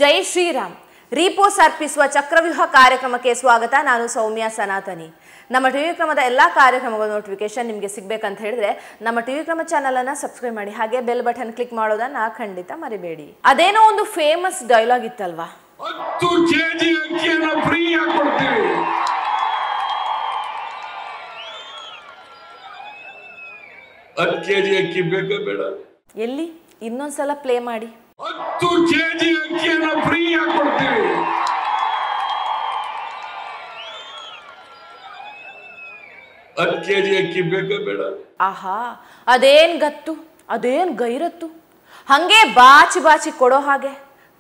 ಜೈ ಶ್ರೀರಾಮ್. ರೀಪೋಸ್ ಅರ್ಪಿಸುವ ಚಕ್ರವ್ಯೂಹ ಕಾರ್ಯಕ್ರಮಕ್ಕೆ ಸ್ವಾಗತ. ನಾನು ಸೌಮ್ಯ ಸನಾತನಿ. ನಮ್ಮ ಟಿವಿ ಕ್ರಮದ ಎಲ್ಲ ಕಾರ್ಯಕ್ರಮಗಳ ನೋಟಿಫಿಕೇಶನ್ ನಿಮಗೆ ಸಿಗಬೇಕಂತ ಹೇಳಿದ್ರೆ ನಮ್ಮ ಟಿವಿ ಕ್ರಮ ಚಾನಲ್ ಅನ್ನು ಸಬ್ಸ್ಕ್ರೈಬ್ ಮಾಡಿ, ಹಾಗೆ ಬೆಲ್ ಬಟನ್ ಕ್ಲಿಕ್ ಮಾಡೋದನ್ನ ಖಂಡಿತ ಮರಿಬೇಡಿ. ಅದೇನೋ ಒಂದು ಫೇಮಸ್ ಡೈಲಾಗ್ ಇತ್ತಲ್ವಾ, 10 ಕೆಜಿ ಅಕ್ಕಿಯನ್ನು ಫ್ರೀ ಆಗಿ ಕೊಡ್ತೀವಿ. 10 ಕೆಜಿ ಅಕ್ಕಿ ಬೇಕಾ ಬೇಡ? ಎಲ್ಲಿ ಇನ್ನೊಂದ್ಸಲ ಪ್ಲೇ ಮಾಡಿ. 10 ಕೆಜಿ ಅಕ್ಕಿಯನ್ನು ಫ್ರೀ ಆಗಿ ಕೊಡ್ತೀವಿ. 10 ಕೆಜಿ ಅಕ್ಕಿ ಬೇಕಾ ಬೇಡ? ಆಹಾ, ಅದೇನ್ ಗತ್ತು, ಅದೇನ್ ಗೈರತ್ತು, ಹಂಗೆ ಬಾಚಿ ಬಾಚಿ ಕೊಡೋ ಹಾಗೆ.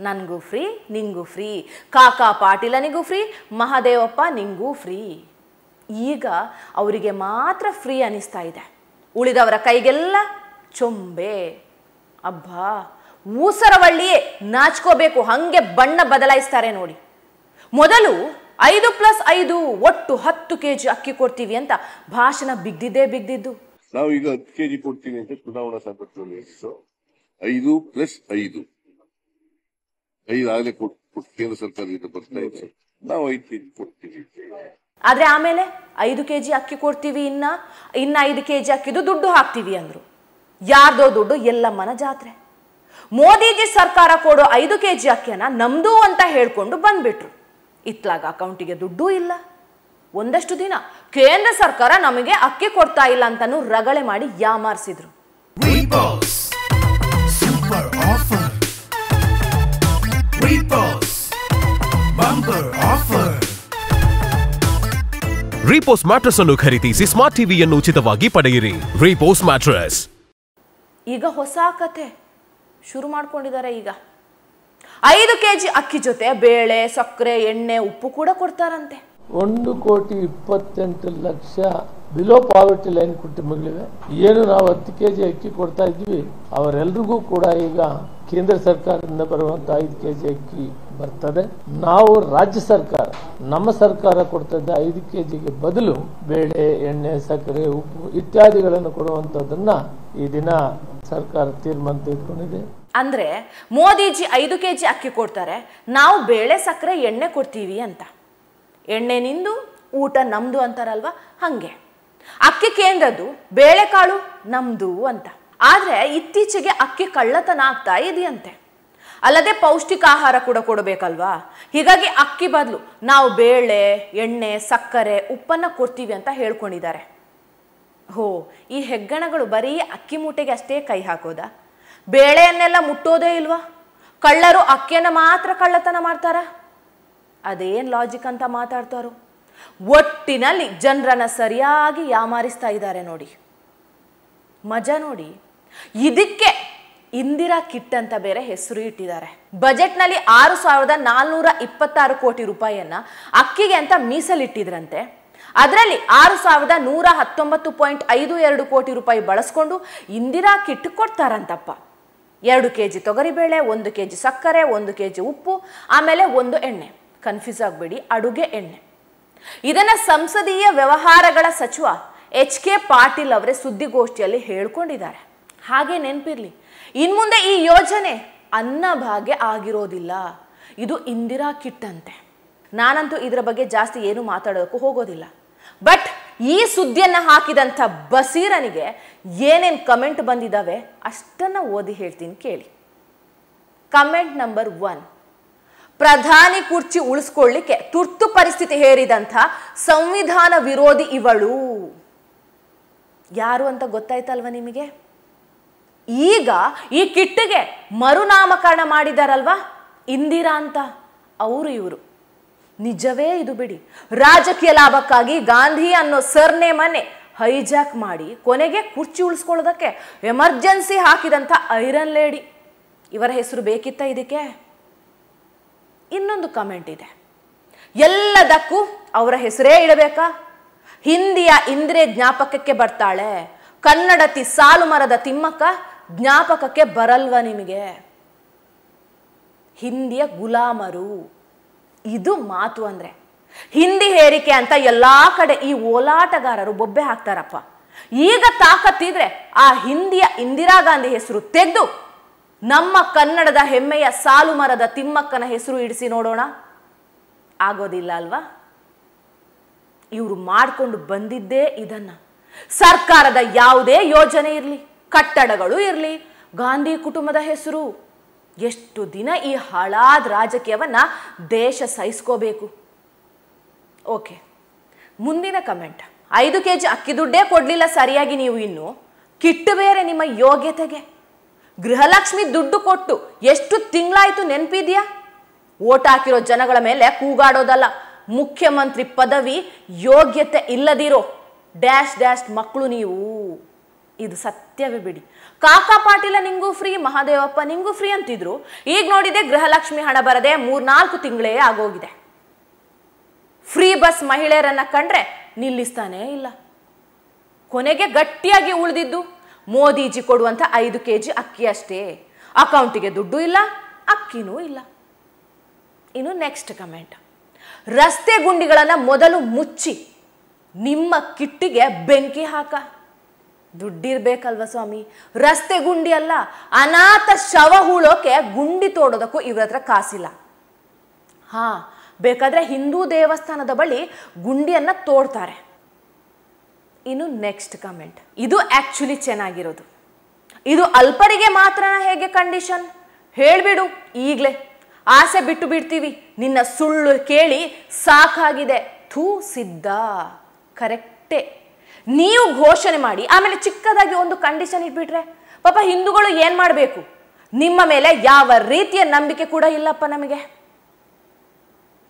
ನನ್ಗೂ ಫ್ರೀ, ನಿಂಗೂ ಫ್ರೀ, ಕಾಕಾ ಪಾಟೀಲನಿಗೂ ಫ್ರೀ, ಮಹಾದೇವಪ್ಪ ನಿಂಗೂ ಫ್ರೀ. ಈಗ ಅವರಿಗೆ ಮಾತ್ರ ಫ್ರೀ ಅನಿಸ್ತಾ ಇದೆ, ಉಳಿದವರ ಕೈಗೆಲ್ಲ ಚೊಂಬೆ. ಅಬ್ಬಾ, ಊಸರವಳ್ಳಿಯೇ ನಾಚ್ಕೋಬೇಕು, ಹಂಗೆ ಬಣ್ಣ ಬದಲಾಯಿಸ್ತಾರೆ ನೋಡಿ. ಮೊದಲು 5+5 ಒಟ್ಟು 10 ಕೆಜಿ ಅಕ್ಕಿ ಕೊಡ್ತೀವಿ ಅಂತ ಭಾಷಣ ಬಿಗ್ದಿದ್ದು. ನಾವು ಈಗ 10 ಕೆಜಿ ಕೊಡ್ತೀವಿ ಅಂತ ಚುನಾವಣಾ ಸಂದರ್ಭದಲ್ಲಿ 5+5 ಆಗಲೇ ಕೇಂದ್ರ ಸರ್ಕಾರದಿಂದ ಬರ್ತಾ ಇದೆ. ನಾವು 5 ಕೆಜಿ ಕೊಡ್ತೀವಿ. ಆದ್ರೆ ಆಮೇಲೆ 5 ಕೆಜಿ ಅಕ್ಕಿ ಕೊಡ್ತೀವಿ, ಇನ್ನ 5 ಕೆಜಿ ಅಕ್ಕಿದು ದುಡ್ಡು ಹಾಕ್ತೀವಿ ಅಂದ್ರು. ಯಾರ್ದೋ ದುಡ್ಡು, ಎಲ್ಲಮ್ಮನ ಜಾತ್ರೆ. ಮೋದಿಜಿ ಸರ್ಕಾರ ಕೊಡೋ 5 ಕೆಜಿ ಅಕ್ಕಿಯನ್ನ ನಮ್ದು ಅಂತ ಹೇಳ್ಕೊಂಡು ಬಂದ್ಬಿಟ್ರು. ಇತ್ಲಾಗ ಅಕೌಂಟಿಗೆ ದುಡ್ಡು ಇಲ್ಲ. ಒಂದಷ್ಟು ದಿನ ಕೇಂದ್ರ ಸರ್ಕಾರ ನಮಗೆ ಅಕ್ಕಿ ಕೊಡ್ತಾ ಇಲ್ಲ ಅಂತಾನು ರಗಳೆ ಮಾಡಿ ಯಾಮಾರಿಸಿದ್ರು. ರೀಪೋಸ್ ಮ್ಯಾಟ್ರೆಸ್ ಅನ್ನು ಖರೀದಿಸಿ ಸ್ಮಾರ್ಟ್ ಟಿವಿಯನ್ನು ಉಚಿತವಾಗಿ ಪಡೆಯಿರಿ. ರೀಪೋಸ್ ಮ್ಯಾಟ್ರೆಸ್. ಈಗ ಹೊಸ ಕತೆ ಶುರು ಮಾಡ್ಕೊಂಡಿದ್ದಾರೆ. ಈಗ 5 ಕೆಜಿ ಅಕ್ಕಿ ಜೊತೆ ಬೇಳೆ, ಸಕ್ಕರೆ, ಎಣ್ಣೆ, ಉಪ್ಪು ಕೂಡ ಕೊಡ್ತಾರಂತೆ. 1,28,00,000 ಬಿಲೋ ಪಾವರ್ಟಿ ಲೈನ್ ಕುಟುಂಬಗಳಿವೆ. ಏನು ನಾವು 10 ಕೆಜಿ ಅಕ್ಕಿ ಕೊಡ್ತಾ ಇದ್ವಿ, ಅವರೆಲ್ರಿಗೂ ಕೂಡ ಈಗ ಕೇಂದ್ರ ಸರ್ಕಾರದಿಂದ ಬರುವಂತ 5 ಕೆಜಿ ಅಕ್ಕಿ ಬರ್ತದೆ. ನಾವು ರಾಜ್ಯ ಸರ್ಕಾರ, ನಮ್ಮ ಸರ್ಕಾರ ಕೊಡ್ತಾ ಇದ್ದ 5 ಕೆಜಿಗೆ ಬದಲು ಬೇಳೆ, ಎಣ್ಣೆ, ಸಕ್ಕರೆ, ಉಪ್ಪು ಇತ್ಯಾದಿಗಳನ್ನು ಕೊಡುವಂತದನ್ನ ಈ ದಿನ ಸರ್ಕಾರ ತೀರ್ಮಾನ ತೆಗೆದುಕೊಂಡಿದೆ. ಅಂದ್ರೆ ಮೋದಿಜಿ 5 ಕೆಜಿ ಅಕ್ಕಿ ಕೊಡ್ತಾರೆ, ನಾವು ಬೇಳೆ, ಸಕ್ಕರೆ, ಎಣ್ಣೆ ಕೊಡ್ತೀವಿ ಅಂತ. ಎಣ್ಣೆ ನಿಂದು, ಊಟ ನಮ್ದು ಅಂತಾರಲ್ವಾ, ಹಂಗೆ ಅಕ್ಕಿ ಕೇಂದ್ರದ್ದು, ಬೇಳೆಕಾಳು ನಮ್ದು ಅಂತ. ಆದ್ರೆ ಇತ್ತೀಚೆಗೆ ಅಕ್ಕಿ ಕಳ್ಳತನ ಆಗ್ತಾ ಇದೆಯಂತೆ. ಅಲ್ಲದೆ ಪೌಷ್ಟಿಕ ಆಹಾರ ಕೂಡ ಕೊಡಬೇಕಲ್ವಾ, ಹೀಗಾಗಿ ಅಕ್ಕಿ ಬದಲು ನಾವು ಬೇಳೆ, ಎಣ್ಣೆ, ಸಕ್ಕರೆ, ಉಪ್ಪನ್ನ ಕೊಡ್ತೀವಿ ಅಂತ ಹೇಳ್ಕೊಂಡಿದ್ದಾರೆ. ಹೋ, ಈ ಹೆಗ್ಗಣಗಳು ಬರೀ ಅಕ್ಕಿ ಮೂಟೆಗೆ ಅಷ್ಟೇ ಕೈ ಹಾಕೋದಾ? ಬೇಳೆಯನ್ನೆಲ್ಲ ಮುಟ್ಟೋದೇ ಇಲ್ವಾ? ಕಳ್ಳರು ಅಕ್ಕಿಯನ್ನು ಮಾತ್ರ ಕಳ್ಳತನ ಮಾಡ್ತಾರ? ಅದೇನ್ ಲಾಜಿಕ್ ಅಂತ ಮಾತಾಡ್ತಾರೋ. ಒಟ್ಟಿನಲ್ಲಿ ಜನರನ್ನ ಸರಿಯಾಗಿ ಯಾಮಾರಿಸ್ತಾ ಇದ್ದಾರೆ ನೋಡಿ. ಮಜಾ ನೋಡಿ. ಇದಕ್ಕೆ ಇಂದಿರಾ ಕಿಟ್ ಅಂತ ಬೇರೆ ಹೆಸರು ಇಟ್ಟಿದ್ದಾರೆ. ಬಜೆಟ್ನಲ್ಲಿ 6,426 ಕೋಟಿ ರೂಪಾಯಿಯನ್ನ ಅಕ್ಕಿಗೆ ಅಂತ ಮೀಸಲಿಟ್ಟಿದ್ರಂತೆ. ಅದರಲ್ಲಿ 6,119.52 ಕೋಟಿ ರೂಪಾಯಿ ಬಳಸ್ಕೊಂಡು ಇಂದಿರಾ ಕಿಟ್ ಕೊಡ್ತಾರಂತಪ್ಪ. 2 ಕೆಜಿ ತೊಗರಿಬೇಳೆ, 1 ಕೆಜಿ ಸಕ್ಕರೆ, 1 ಕೆಜಿ ಉಪ್ಪು, ಆಮೇಲೆ 1 ಎಣ್ಣೆ. ಕನ್ಫ್ಯೂಸ್ ಆಗಬೇಡಿ, ಅಡುಗೆ ಎಣ್ಣೆ. ಇದನ್ನ ಸಂಸದೀಯ ವ್ಯವಹಾರಗಳ ಸಚಿವ HK ಪಾಟೀಲ್ ಅವರೇ ಸುದ್ದಿಗೋಷ್ಠಿಯಲ್ಲಿ ಹೇಳ್ಕೊಂಡಿದ್ದಾರೆ. ಹಾಗೆ ನೆನಪಿರ್ಲಿ, ಇನ್ಮುಂದೆ ಈ ಯೋಜನೆ ಅನ್ನಭಾಗ್ಯ ಆಗಿರೋದಿಲ್ಲ, ಇದು ಇಂದಿರಾ ಕಿಟ್ ಅಂತೆ. ನಾನಂತೂ ಇದರ ಬಗ್ಗೆ ಜಾಸ್ತಿ ಏನು ಮಾತಾಡೋದಕ್ಕೂ ಹೋಗೋದಿಲ್ಲ. ಬಟ್ ಈ ಸುದ್ದಿಯನ್ನ ಹಾಕಿದಂಥ ಬಸೀರನಿಗೆ ಏನೇನು ಕಮೆಂಟ್ ಬಂದಿದ್ದಾವೆ ಅಷ್ಟನ್ನ ಓದಿ ಹೇಳ್ತೀನಿ ಕೇಳಿ. ಕಮೆಂಟ್ ನಂಬರ್ 1, ಪ್ರಧಾನಿ ಕುರ್ಚಿ ಉಳಿಸ್ಕೊಳ್ಳಿಕ್ಕೆ ತುರ್ತು ಪರಿಸ್ಥಿತಿ ಹೇರಿದಂಥ ಸಂವಿಧಾನ ವಿರೋಧಿ ಇವಳು. ಯಾರು ಅಂತ ಗೊತ್ತಾಯ್ತಲ್ವ ನಿಮಗೆ? ಈಗ ಈ ಕಿಟ್ಟಿಗೆ ಮರುನಾಮಕರಣ ಮಾಡಿದಾರಲ್ವಾ, ಇಂದಿರಾ ಅಂತ. ಅವರು ಇವರು. ನಿಜವೇ ಇದು ಬಿಡಿ. ರಾಜಕೀಯ ಲಾಭಕ್ಕಾಗಿ ಗಾಂಧಿ ಅನ್ನೋ ಸರ್ನೇಮನ್ನೇ ಹೈಜಾಕ್ ಮಾಡಿ ಕೊನೆಗೆ ಕುರ್ಚಿ ಉಳಿಸ್ಕೊಳ್ಳೋದಕ್ಕೆ ಎಮರ್ಜೆನ್ಸಿ ಹಾಕಿದಂಥ ಐರನ್ ಲೇಡಿ. ಇವರ ಹೆಸರು ಬೇಕಿತ್ತ ಇದಕ್ಕೆ? ಇನ್ನೊಂದು ಕಮೆಂಟ್ ಇದೆ, ಎಲ್ಲದಕ್ಕೂ ಅವರ ಹೆಸರೇ ಇಡಬೇಕಾ? ಹಿಂದಿಯ ಇಂದಿರೆ ಜ್ಞಾಪಕಕ್ಕೆ ಬರ್ತಾಳೆ, ಕನ್ನಡತಿ ಸಾಲು ಮರದ ತಿಮ್ಮಕ್ಕ ಜ್ಞಾಪಕಕ್ಕೆ ಬರಲ್ವ ನಿಮಗೆ? ಹಿಂದಿಯ ಗುಲಾಮರು. ಇದು ಮಾತು ಅಂದ್ರೆ. ಹಿಂದಿ ಹೇರಿಕೆ ಅಂತ ಎಲ್ಲಾ ಕಡೆ ಈ ಓಲಾಟಗಾರರು ಬೊಬ್ಬೆ ಹಾಕ್ತಾರಪ್ಪ. ಈಗ ತಾಕತ್ತಿದ್ರೆ ಆ ಹಿಂದಿಯ ಇಂದಿರಾ ಗಾಂಧಿ ಹೆಸರು ತೆಗೆದು ನಮ್ಮ ಕನ್ನಡದ ಹೆಮ್ಮೆಯ ಸಾಲು ಮರದ ತಿಮ್ಮಕ್ಕನ ಹೆಸರು ಇಡಿಸಿ ನೋಡೋಣ. ಆಗೋದಿಲ್ಲ ಅಲ್ವಾ? ಇವರು ಮಾಡಿಕೊಂಡು ಬಂದಿದ್ದೇ ಇದನ್ನ. ಸರ್ಕಾರದ ಯಾವುದೇ ಯೋಜನೆ ಇರಲಿ, ಕಟ್ಟಡಗಳು ಇರಲಿ, ಗಾಂಧಿ ಕುಟುಂಬದ ಹೆಸರು. ಎಷ್ಟು ದಿನ ಈ ಹಾಳಾದ ರಾಜಕೀಯವನ್ನ ದೇಶ ಸಹಿಸ್ಕೋಬೇಕು? ಓಕೆ, ಮುಂದಿನ ಕಮೆಂಟ್. 5 kg ಅಕ್ಕಿ ದುಡ್ಡೇ ಕೊಡ್ಲಿಲ್ಲ ಸರಿಯಾಗಿ ನೀವು, ಇನ್ನು ಕಿಟ್ಟು ಬೇರೆ ನಿಮ್ಮ ಯೋಗ್ಯತೆಗೆ. ಗೃಹಲಕ್ಷ್ಮಿ ದುಡ್ಡು ಕೊಟ್ಟು ಎಷ್ಟು ತಿಂಗಳಾಯ್ತು ನೆನಪಿದ್ಯಾ? ಓಟ್ ಹಾಕಿರೋ ಜನಗಳ ಮೇಲೆ ಕೂಗಾಡೋದಲ್ಲ. ಮುಖ್ಯಮಂತ್ರಿ ಪದವಿ ಯೋಗ್ಯತೆ ಇಲ್ಲದಿರೋ ಡ್ಯಾಶ್ ಡ್ಯಾಶ್ ಮಕ್ಕಳು ನೀವು. ಇದು ಸತ್ಯವೇ ಬಿಡಿ. ಕಾಕಾ ಪಾಟೀಲ ನಿಂಗೂ ಫ್ರೀ, ಮಹಾದೇವಪ್ಪ ನಿಂಗೂ ಫ್ರೀ ಅಂತಿದ್ರು. ಈಗ ನೋಡಿದೆ ಗೃಹಲಕ್ಷ್ಮಿ ಹಣ ಬರದೆ 3-4 ತಿಂಗಳೇ ಆಗೋಗಿದೆ. ಫ್ರೀ ಬಸ್ ಮಹಿಳೆಯರನ್ನ ಕಂಡ್ರೆ ನಿಲ್ಲಿಸ್ತಾನೇ ಇಲ್ಲ. ಕೊನೆಗೆ ಗಟ್ಟಿಯಾಗಿ ಉಳಿದಿದ್ದು ಮೋದಿಜಿ ಕೊಡುವಂತ 5 kg ಅಕ್ಕಿ ಅಷ್ಟೇ. ಅಕೌಂಟಿಗೆ ದುಡ್ಡು ಇಲ್ಲ, ಅಕ್ಕಿನೂ ಇಲ್ಲ. ಇನ್ನು ನೆಕ್ಸ್ಟ್ ಕಮೆಂಟ್. ರಸ್ತೆ ಗುಂಡಿಗಳನ್ನ ಮೊದಲು ಮುಚ್ಚಿ ನಿಮ್ಮ ಕಿಟ್ಟಿಗೆ ಬೆಂಕಿ ಹಾಕ. ದುಡ್ಡಿರ್ಬೇಕಲ್ವ ಸ್ವಾಮಿ? ರಸ್ತೆ ಗುಂಡಿ ಅಲ್ಲ, ಅನಾಥ ಶವ ಹೂಳೋಕೆ ಗುಂಡಿ ತೋಡೋದಕ್ಕೂ ಇವ್ರ ಹತ್ರ ಕಾಸಿಲ್ಲ. ಹಾ, ಬೇಕಾದ್ರೆ ಹಿಂದೂ ದೇವಸ್ಥಾನದ ಬಳಿ ಗುಂಡಿಯನ್ನ ತೋಡ್ತಾರೆ. ಇನ್ನು ನೆಕ್ಸ್ಟ್ ಕಮೆಂಟ್. ಇದು ಆಕ್ಚುಲಿ ಚೆನ್ನಾಗಿರೋದು. ಇದು ಅಲ್ಪರಿಗೆ ಮಾತ್ರ ಹೇಗೆ ಕಂಡೀಷನ್? ಹೇಳ್ಬಿಡು ಈಗ್ಲೇ. ಆಸೆ ಬಿಟ್ಟು ಬಿಡ್ತೀವಿ, ನಿನ್ನ ಸುಳ್ಳು ಕೇಳಿ ಸಾಕಾಗಿದೆ. ಥೂ ಸಿದ್ಧ. ಕರೆಕ್ಟೇ. ನೀವು ಘೋಷಣೆ ಮಾಡಿ ಆಮೇಲೆ ಚಿಕ್ಕದಾಗಿ ಒಂದು ಕಂಡೀಷನ್ ಇಟ್ಬಿಟ್ರೆ ಪಾಪ ಹಿಂದೂಗಳು ಏನ್ ಮಾಡಬೇಕು? ನಿಮ್ಮ ಮೇಲೆ ಯಾವ ರೀತಿಯ ನಂಬಿಕೆ ಕೂಡ ಇಲ್ಲಪ್ಪ ನಮಗೆ.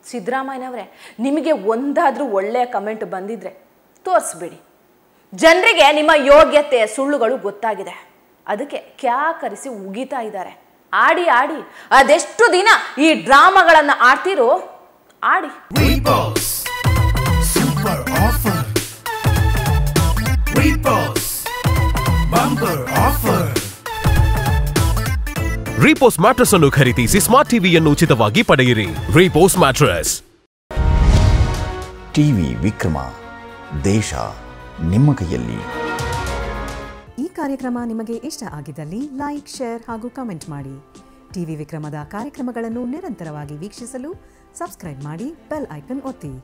ಸಿದ್ದರಾಮಯ್ಯನವರೇ, ನಿಮಗೆ ಒಂದಾದ್ರೂ ಒಳ್ಳೆಯ ಕಮೆಂಟ್ ಬಂದಿದ್ರೆ ತೋರಿಸ್ಬಿಡಿ. ಜನರಿಗೆ ನಿಮ್ಮ ಯೋಗ್ಯತೆ ಸುಳ್ಳುಗಳು ಗೊತ್ತಾಗಿದೆ. ಅದಕ್ಕೆ ಕ್ಯಾಕರಿಸಿ ಉಗಿತಾ ಇದ್ದಾರೆ. ಆಡಿ ಆಡಿ ಅದೆಷ್ಟು ದಿನ ಈ ಡ್ರಾಮಾಗಳನ್ನ ಆಡ್ತಿರೋ ಆಡಿ. ರೀಪೋಸ್ ಮ್ಯಾಟ್ರೆಸ್ ಅನ್ನು ಖರೀದಿಸಿ ಸ್ಮಾರ್ಟ್ ಟಿವಿಯನ್ನು ಉಚಿತವಾಗಿ ಪಡೆಯಿರಿ. ರೀಪೋಸ್ ಮ್ಯಾಟ್ರೆಸ್. ಟಿವಿ ವಿಕ್ರಮ, ದೇಶ ನಿಮ್ಮ ಕೈಯಲ್ಲಿ. ಈ ಕಾರ್ಯಕ್ರಮ ನಿಮಗೆ ಇಷ್ಟ ಆಗಿದ್ದಲ್ಲಿ ಲೈಕ್, ಶೇರ್ ಹಾಗೂ ಕಮೆಂಟ್ ಮಾಡಿ. ಟಿವಿ ವಿಕ್ರಮದ ಕಾರ್ಯಕ್ರಮಗಳನ್ನು ನಿರಂತರವಾಗಿ ವೀಕ್ಷಿಸಲು ಸಬ್ಸ್ಕ್ರೈಬ್ ಮಾಡಿ, ಬೆಲ್ ಐಕನ್ ಒತ್ತಿ.